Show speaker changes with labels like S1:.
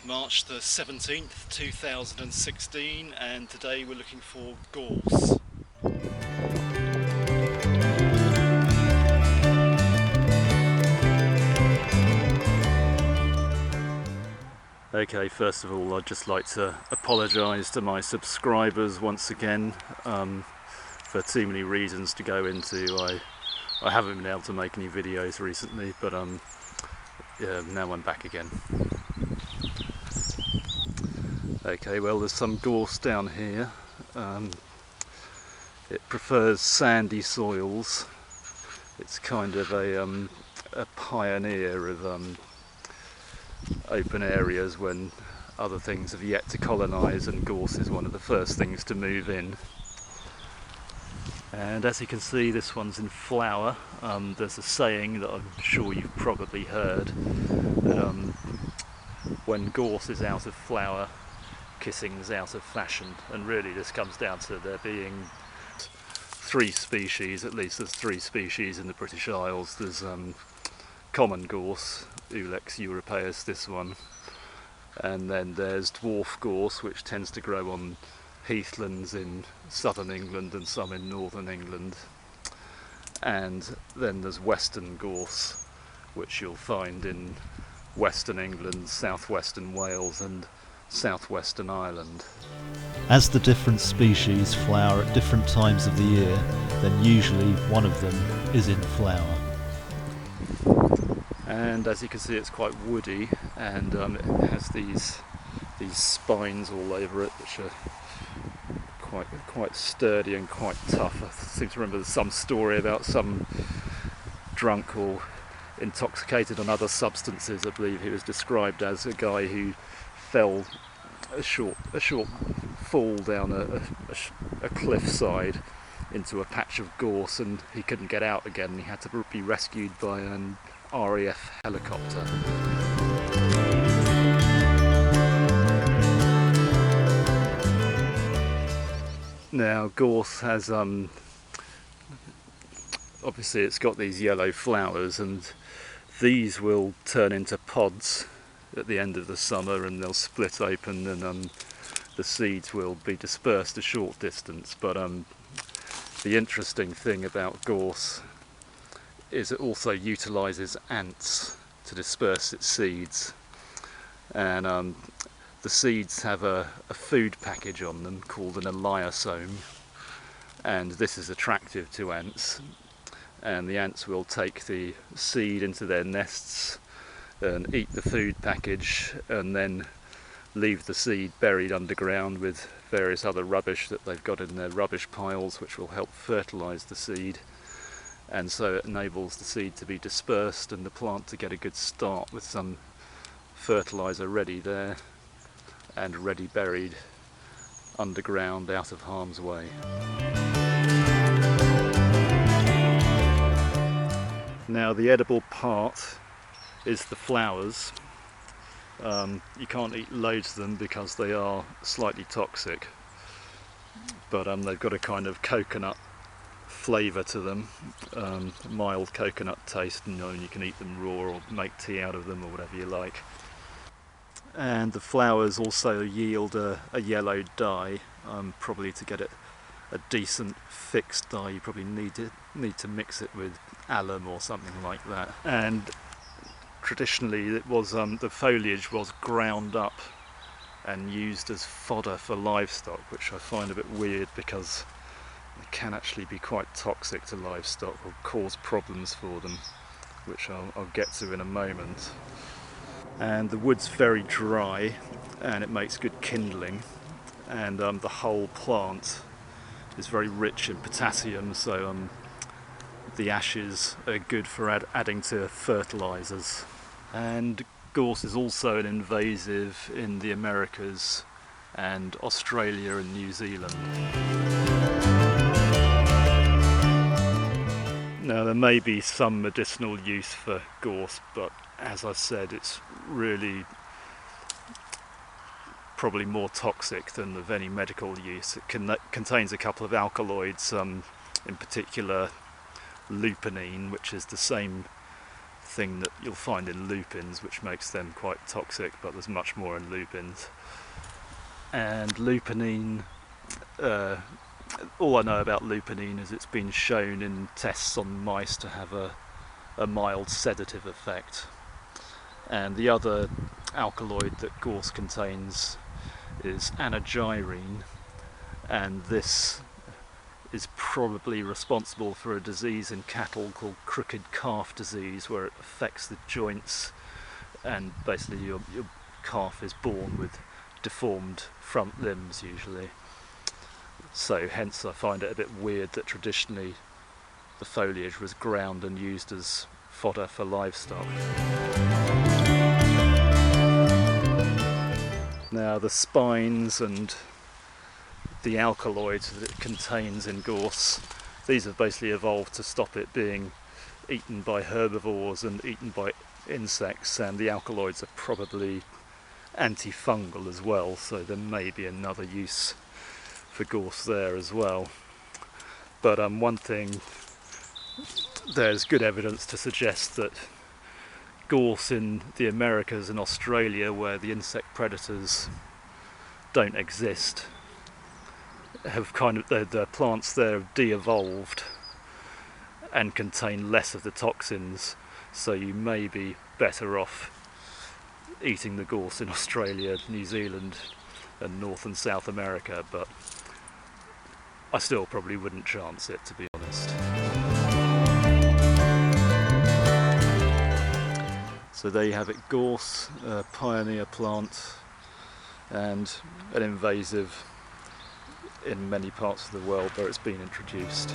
S1: It's March the 17th, 2016, and today we're looking for gorse. Okay, first of all, I'd just like to apologise to my subscribers once again for too many reasons to go into. I haven't been able to make any videos recently, but yeah, now I'm back again. Okay, well, there's some gorse down here. It prefers sandy soils. It's kind of a pioneer of open areas when other things have yet to colonise, and gorse is one of the first things to move in. And as you can see, this one's in flower. There's a saying that I'm sure you've probably heard, that when gorse is out of flower, kissing's out of fashion. And really this comes down to there being three species, at least there's three species in the British Isles. There's common gorse, Ulex, europaeus, this one, and then there's dwarf gorse, which tends to grow on heathlands in southern England and some in northern England, and then there's western gorse, which you'll find in western England, southwestern Wales and southwestern Ireland.
S2: As the different species flower at different times of the year, then usually one of them is in flower.
S1: And as you can see, it's quite woody, and it has these spines all over it, which are quite sturdy and quite tough. I seem to remember there's some story about some drunk or intoxicated on other substances. I believe he was described as a guy who fell a short fall down a cliffside into a patch of gorse, and he couldn't get out again. He had to be rescued by an RAF helicopter. Now gorse has obviously it's got these yellow flowers, and these will turn into pods at the end of the summer, and they'll split open, and the seeds will be dispersed a short distance. But the interesting thing about gorse is it also utilises ants to disperse its seeds, and the seeds have a food package on them called an eliosome, and this is attractive to ants, and the ants will take the seed into their nests and eat the food package, and then leave the seed buried underground with various other rubbish that they've got in their rubbish piles, which will help fertilise the seed. And so it enables the seed to be dispersed and the plant to get a good start with some fertiliser ready there and ready buried underground out of harm's way. Now the edible part is the flowers. You can't eat loads of them because they are slightly toxic, but they've got a kind of coconut flavour to them, mild coconut taste, and you can eat them raw or make tea out of them or whatever you like. And the flowers also yield a yellow dye. Probably to get it a decent fixed dye, you probably need to mix it with alum or something like that. And traditionally it was the foliage was ground up and used as fodder for livestock, which I find a bit weird because it can actually be quite toxic to livestock or cause problems for them, which I'll get to in a moment. And the wood's very dry and it makes good kindling, and the whole plant is very rich in potassium, so the ashes are good for adding to fertilisers. And gorse is also an invasive in the Americas and Australia and New Zealand. Now there may be some medicinal use for gorse, but as I said, it's really probably more toxic than of any medical use. It contains a couple of alkaloids, in particular lupinine, which is the same thing that you'll find in lupins, which makes them quite toxic, but there's much more in lupins. And lupinine, all I know about lupinine is it's been shown in tests on mice to have a mild sedative effect. And the other alkaloid that gorse contains is anagyrine, and this is probably responsible for a disease in cattle called crooked calf disease, where it affects the joints and basically your calf is born with deformed front limbs usually. So hence I find it a bit weird that traditionally the foliage was ground and used as fodder for livestock. Now the spines and the alkaloids that it contains in gorse, these have basically evolved to stop it being eaten by herbivores and eaten by insects, and the alkaloids are probably antifungal as well, so there may be another use for gorse there as well. But one thing, there's good evidence to suggest that gorse in the Americas and Australia, where the insect predators don't exist, have kind of the plants there have de-evolved and contain less of the toxins, so you may be better off eating the gorse in Australia, New Zealand and North and South America, but I still probably wouldn't chance it, to be honest. So there you have it, gorse, a pioneer plant and an invasive in many parts of the world where it's been introduced.